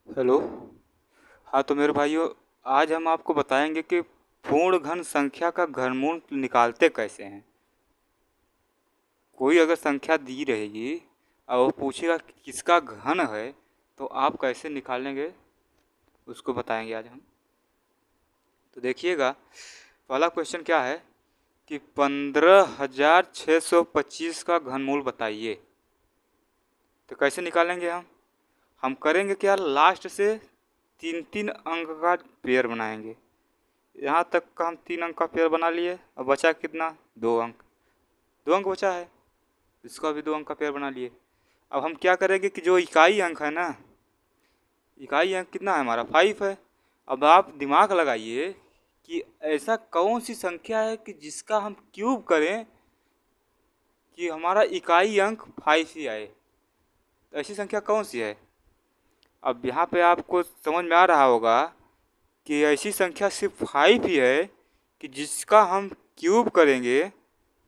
Hello. हाँ तो मेरे भाइयों, आज हम आपको बताएंगे कि पूर्ण घन संख्या का घनमूल निकालते कैसे हैं। कोई अगर संख्या दी रहेगी और वो पूछेगा कि किसका घन है, तो आप कैसे निकालेंगे उसको बताएंगे आज हम। तो देखिएगा, पहला क्वेश्चन क्या है कि 15,625 का घनमूल बताइए। तो कैसे निकालेंगे हम करेंगे क्या, लास्ट से तीन तीन अंक का पेयर बनाएंगे। यहाँ तक का हम 3 अंक का पेयर बना लिए। अब बचा कितना, 2 अंक। 2 अंक बचा है, इसका भी 2 अंक का पेयर बना लिए। अब हम क्या करेंगे कि जो इकाई अंक है ना, इकाई अंक कितना है हमारा, 5 है। अब आप दिमाग लगाइए कि ऐसा कौन सी संख्या है कि जिसका हम क्यूब करें कि हमारा इकाई अंक 5 ही आए। तो ऐसी संख्या कौन सी है। अब यहाँ पे आपको समझ में आ रहा होगा कि ऐसी संख्या सिर्फ 5 ही है कि जिसका हम क्यूब करेंगे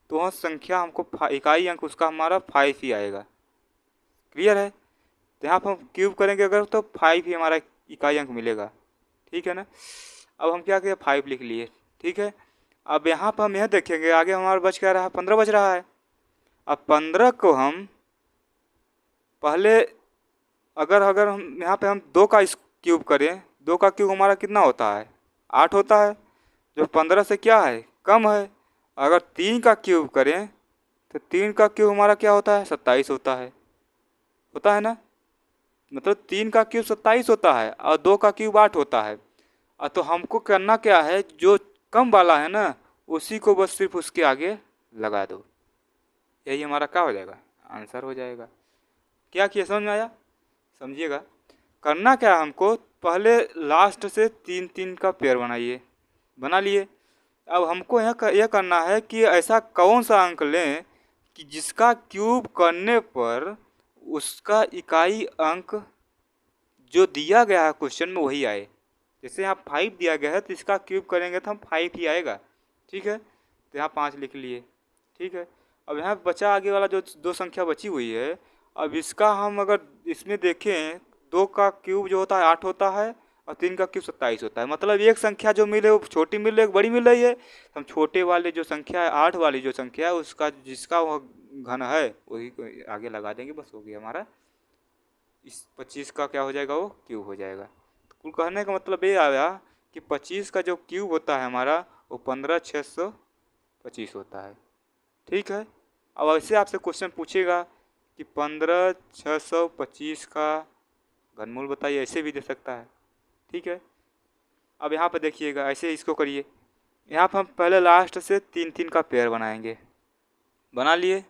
तो वह संख्या हमको इकाई अंक उसका हमारा 5 ही आएगा। क्लियर है। तो यहाँ पर हम क्यूब करेंगे अगर तो 5 ही हमारा इकाई अंक मिलेगा। ठीक है ना। अब हम क्या किए, 5 लिख लिए। ठीक है। अब यहाँ पर हम यह देखेंगे आगे हमारा बच क्या रहा, 15 बच रहा है। अब 15 को हम पहले अगर अगर हम यहाँ पे हम 2 का क्यूब करें, 2 का क्यूब हमारा कितना होता है, 8 होता है, जो 15 से क्या है, कम है। अगर 3 का क्यूब करें तो 3 का क्यूब हमारा क्या होता है, 27 होता है ना। मतलब 3 का क्यूब 27 होता है और 2 का क्यूब 8 होता है। तो हमको करना क्या है, जो कम वाला है ना उसी को बस सिर्फ उसके आगे लगा दो। यही हमारा क्या हो जाएगा, आंसर हो जाएगा। क्या किया, समझ में आया। समझिएगा, करना क्या है हमको, पहले लास्ट से 3 3 का पेयर बनाइए। बना लिए। अब हमको यह करना है कि ऐसा कौन सा अंक लें कि जिसका क्यूब करने पर उसका इकाई अंक जो दिया गया है क्वेश्चन में वही आए। जैसे यहाँ 5 दिया गया है तो इसका क्यूब करेंगे तो हम 5 ही आएगा। ठीक है। तो यहाँ 5 लिख लिए। ठीक है। अब यहाँ बचा आगे वाला जो 2 संख्या बची हुई है, अब इसका हम अगर इसमें देखें, 2 का क्यूब जो होता है 8 होता है और 3 का क्यूब 27 होता है। मतलब एक संख्या जो मिले वो छोटी मिल रही है, बड़ी मिल रही है। हम छोटे वाले जो संख्या है, 8 वाली जो संख्या है उसका जिसका वह घन है वही को आगे लगा देंगे, बस हो गया हमारा। इस 25 का क्या हो जाएगा, वो क्यूब हो जाएगा। तो कुल कहने का मतलब ये आया कि 25 का जो क्यूब होता है हमारा वो 15,625 होता है। ठीक है। अब ऐसे आपसे क्वेश्चन पूछेगा कि 15,625 का घनमूल बताइए, ऐसे भी दे सकता है। ठीक है। अब यहाँ पर देखिएगा, ऐसे इसको करिए। यहाँ पर हम पहले लास्ट से 3 3 का पेयर बनाएंगे। बना लिए।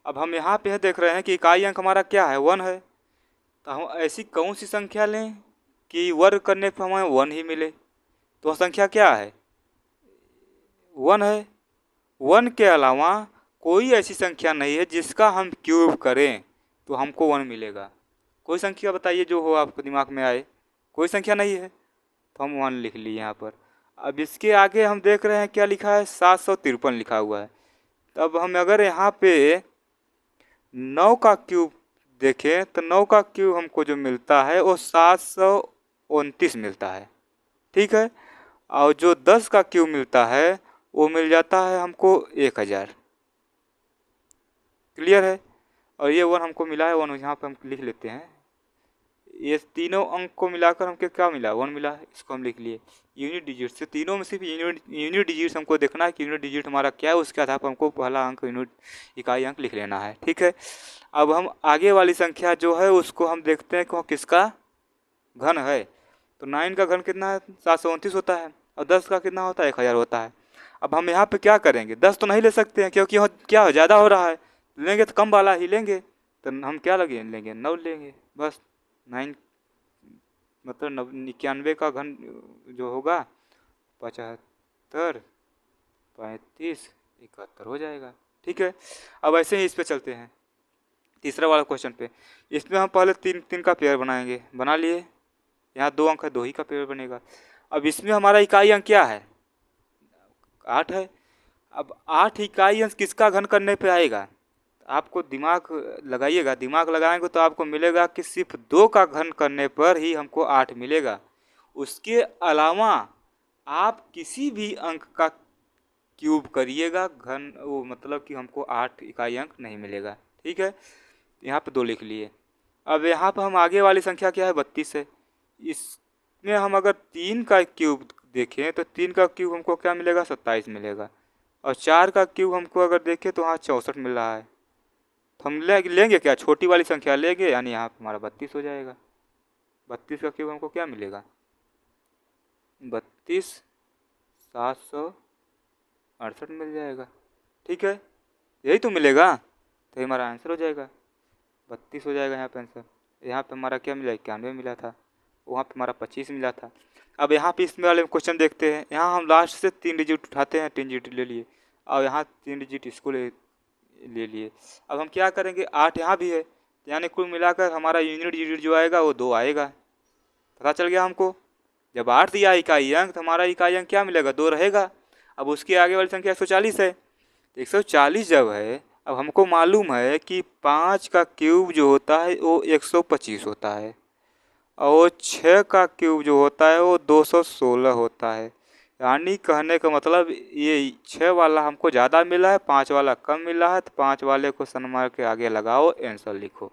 अब हम यहाँ पे देख रहे हैं कि इकाई अंक हमारा क्या है, 1 है। तो हम ऐसी कौन सी संख्या लें कि वर्ग करने पर हमें 1 ही मिले। तो वह संख्या क्या है, 1 है। 1 के अलावा कोई ऐसी संख्या नहीं है जिसका हम क्यूब करें तो हमको 1 मिलेगा। कोई संख्या बताइए जो हो आपको दिमाग में आए। कोई संख्या नहीं है तो हम 1 लिख लिए यहाँ पर। अब इसके आगे हम देख रहे हैं क्या लिखा है, 753 लिखा हुआ है। तब हम अगर यहाँ पे 9 का क्यूब देखें तो 9 का क्यूब हमको जो मिलता है वो 729 मिलता है। ठीक है। और जो 10 का क्यूब मिलता है वो मिल जाता है हमको 1000। क्लियर है। और ये 1 हमको मिला है, 1 यहाँ पे हम लिख लेते हैं। ये तीनों अंक को मिलाकर हमको क्या मिला, 1 मिला है, इसको हम लिख लिए। यूनिट डिजिट से तीनों में सिर्फ यूनिट डिजिट हमको देखना है कि यूनिट डिजिट हमारा क्या है, उसके आधार पर हमको पहला अंक यूनिट इकाई अंक लिख लेना है। ठीक है। अब हम आगे वाली संख्या जो है उसको हम देखते हैं कि वह किसका घन है। तो 9 का घन कितना है, 729 होता है। और 10 का कितना होता है, 1000 होता है। अब हम यहाँ पे क्या करेंगे, 10 तो नहीं ले सकते हैं क्योंकि क्या हो, ज़्यादा हो रहा है। लेंगे तो कम वाला ही लेंगे। तो हम क्या लेंगे, 9 लेंगे बस। 9 मतलब 91 का घन जो होगा 75 35 71 हो जाएगा। ठीक है। अब ऐसे ही इस पे चलते हैं तीसरा वाला क्वेश्चन पे। इसमें हम पहले 3 3 का पेयर बनाएंगे। बना लिए। यहाँ 2 अंक है, 2 ही का पेयर बनेगा। अब इसमें हमारा इकाई अंक क्या है, 8 है। अब 8 इकाई अंक किसका घन करने पे आएगा, आपको दिमाग लगाइएगा, दिमाग लगाएंगे तो आपको मिलेगा कि सिर्फ 2 का घन करने पर ही हमको 8 मिलेगा। उसके अलावा आप किसी भी अंक का क्यूब करिएगा घन, वो मतलब कि हमको 8 इकाई अंक नहीं मिलेगा। ठीक है, यहाँ पे 2 लिख लिए। अब यहाँ पर हम आगे वाली संख्या क्या है, 32 है। इसमें हम अगर 3 का क्यूब देखें तो 3 का क्यूब हमको क्या मिलेगा, 27 मिलेगा। और 4 का क्यूब हमको अगर देखें तो वहाँ 64 मिल रहा है। तो हम लेंगे क्या, छोटी वाली संख्या लेंगे, यानी यहाँ पर हमारा 32 हो जाएगा। 32 का क्यूब हमको क्या मिलेगा, 32,768 मिल जाएगा। ठीक है, यही तो मिलेगा, तो हमारा आंसर हो जाएगा 32 हो जाएगा यहाँ पे आंसर। यहाँ पे हमारा क्या मिला, 91 मिला था, वहाँ पे हमारा 25 मिला था। अब यहाँ पे इसमें वाले क्वेश्चन देखते हैं। यहाँ हम लास्ट से 3 डिजिट उठाते हैं, 3 डिजिट ले लिए, और यहाँ 3 डिजिट इसको ले लिए। अब हम क्या करेंगे, 8 यहाँ भी है, यानी कुल मिलाकर हमारा यूनिट डिजिट जो आएगा वो 2 आएगा। पता चल गया हमको। जब 8 दिया इकाई अंक, तो हमारा इकाई अंक क्या मिलेगा, 2 रहेगा। अब उसके आगे वाली संख्या 140 है। 140 जब है, अब हमको मालूम है कि 5 का क्यूब जो होता है वो 125 होता है, और 6 का क्यूब जो होता है वो 216 होता है। यानी कहने का मतलब ये 6 वाला हमको ज़्यादा मिला है, 5 वाला कम मिला है, तो 5 वाले को सन मार के आगे लगाओ, आंसर लिखो।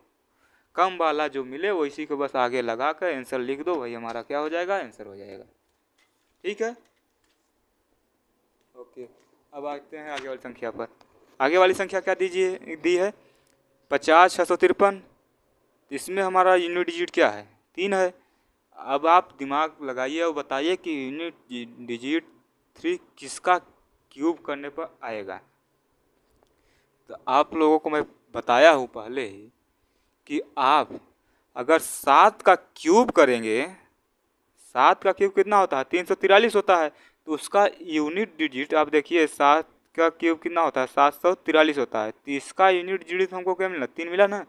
कम वाला जो मिले वो इसी को बस आगे लगा कर आंसर लिख दो, वही हमारा क्या हो जाएगा, आंसर हो जाएगा। ठीक है, ओके। अब आते हैं आगे वाली संख्या पर। आगे वाली संख्या क्या दी है, 50,653। इसमें हमारा यूनिट डिजिट क्या है, 3 है। अब आप दिमाग लगाइए और बताइए कि यूनिट डिजिट 3 किसका क्यूब करने पर आएगा। तो आप लोगों को मैं बताया हूँ पहले ही कि आप अगर 7 का क्यूब करेंगे, 7 का क्यूब कितना होता है, 343 होता है, तो उसका यूनिट डिजिट आप देखिए, 7 का क्यूब कितना होता है, 743 होता है। तो इसका यूनिट डिजिट हमको क्या मिला, 3 मिला ना।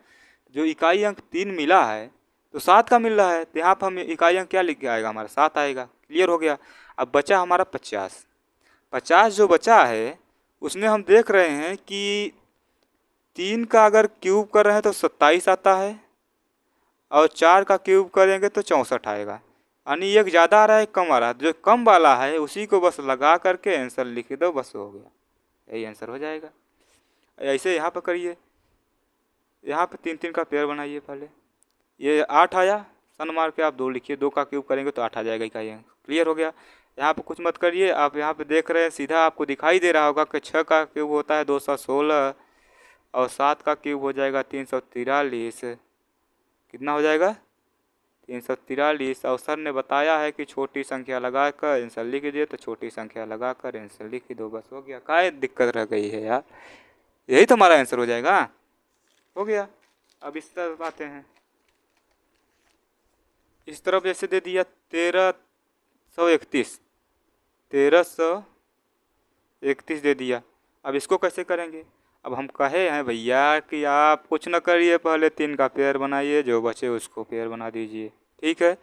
जो इकाई अंक 3 मिला है तो 7 का मिल रहा है, तो यहाँ पर हम इकाई अंक क्या लिख के आएगा, हमारा 7 आएगा। क्लियर हो गया। अब बचा हमारा 50। 50 जो बचा है उसमें हम देख रहे हैं कि 3 का अगर क्यूब कर रहे हैं तो 27 आता है, और 4 का क्यूब करेंगे तो 64 आएगा। यानी एक ज़्यादा आ रहा है, कम आ रहा है, जो कम वाला है उसी को बस लगा करके आंसर लिख दो, बस हो गया, यही आंसर हो जाएगा। ऐसे यहाँ पर करिए, यहाँ पे 3-3 का पेयर बनाइए। पहले ये 8 आया, सन मार के आप 2 लिखिए, 2 का क्यूब करेंगे तो 8 आ जाएगा इकाई अंक। क्लियर हो गया। यहाँ पे कुछ मत करिए, आप यहाँ पे देख रहे हैं, सीधा आपको दिखाई दे रहा होगा कि 6 का क्यूब होता है 216, और 7 का क्यूब हो जाएगा 343। कितना हो जाएगा, 343। और सर ने बताया है कि छोटी संख्या लगाकर आंसर लिख दिए, तो छोटी संख्या लगाकर आंसर लिख दो, बस हो गया। काय दिक्कत रह गई है यार, यही तो हमारा आंसर हो जाएगा। हो गया। अब इस तरफ आते हैं, इस तरफ जैसे दे दिया 1331, 1331 दे दिया। अब इसको कैसे करेंगे, अब हम कहे हैं भैया कि आप कुछ न करिए, पहले 3 का पेयर बनाइए, जो बचे उसको पेयर बना दीजिए। ठीक है,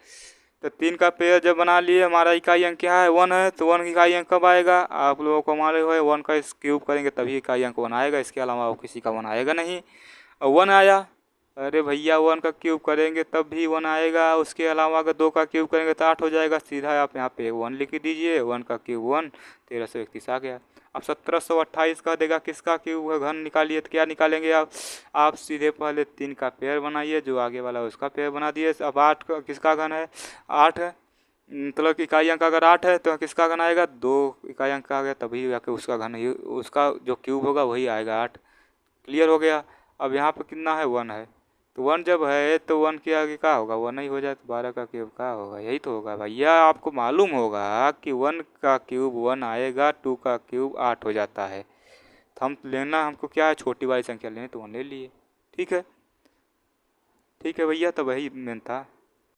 तो 3 का पेयर जब बना लिए, हमारा इकाई अंक क्या है, 1 है, तो 1 इकाई अंक कब आएगा, आप लोगों को मालूम है 1 का क्यूब करेंगे तभी इकाई अंक 1 आएगा, इसके अलावा वो किसी का 1 आएगा नहीं। और 1 आया, अरे भैया 1 का क्यूब करेंगे तब भी 1 आएगा, उसके अलावा अगर 2 का क्यूब करेंगे तो 8 हो जाएगा। सीधा आप यहाँ पे 1 लिख दीजिए, 1 का क्यूब 1, 1331 आ गया। अब 1728 का देगा, किसका क्यूब घन निकालिए, तो क्या निकालेंगे आप सीधे पहले 3 का पेयर बनाइए, जो आगे वाला उसका पेयर बना दिए। अब 8 का किसका घन है, 8 है, मतलब इकाई अंक अगर 8 है तो किसका घन आएगा, 2 इकाई अंक आ गया, तभी जाके उसका घन, उसका जो क्यूब होगा वही आएगा 8। क्लियर हो गया। अब यहाँ पर कितना है, 1 है, तो 1 जब है तो 1 के आगे क्या होगा, 1 ही हो जाए, तो 12 का क्यूब क्या होगा, यही तो होगा भैया। आपको मालूम होगा कि 1 का क्यूब 1 आएगा, 2 का क्यूब 8 हो जाता है। तो हम लेना, हमको क्या है, छोटी वाली संख्या लेनी, तो 1 ले लिए। ठीक है, ठीक है भैया, तो वही मेन था।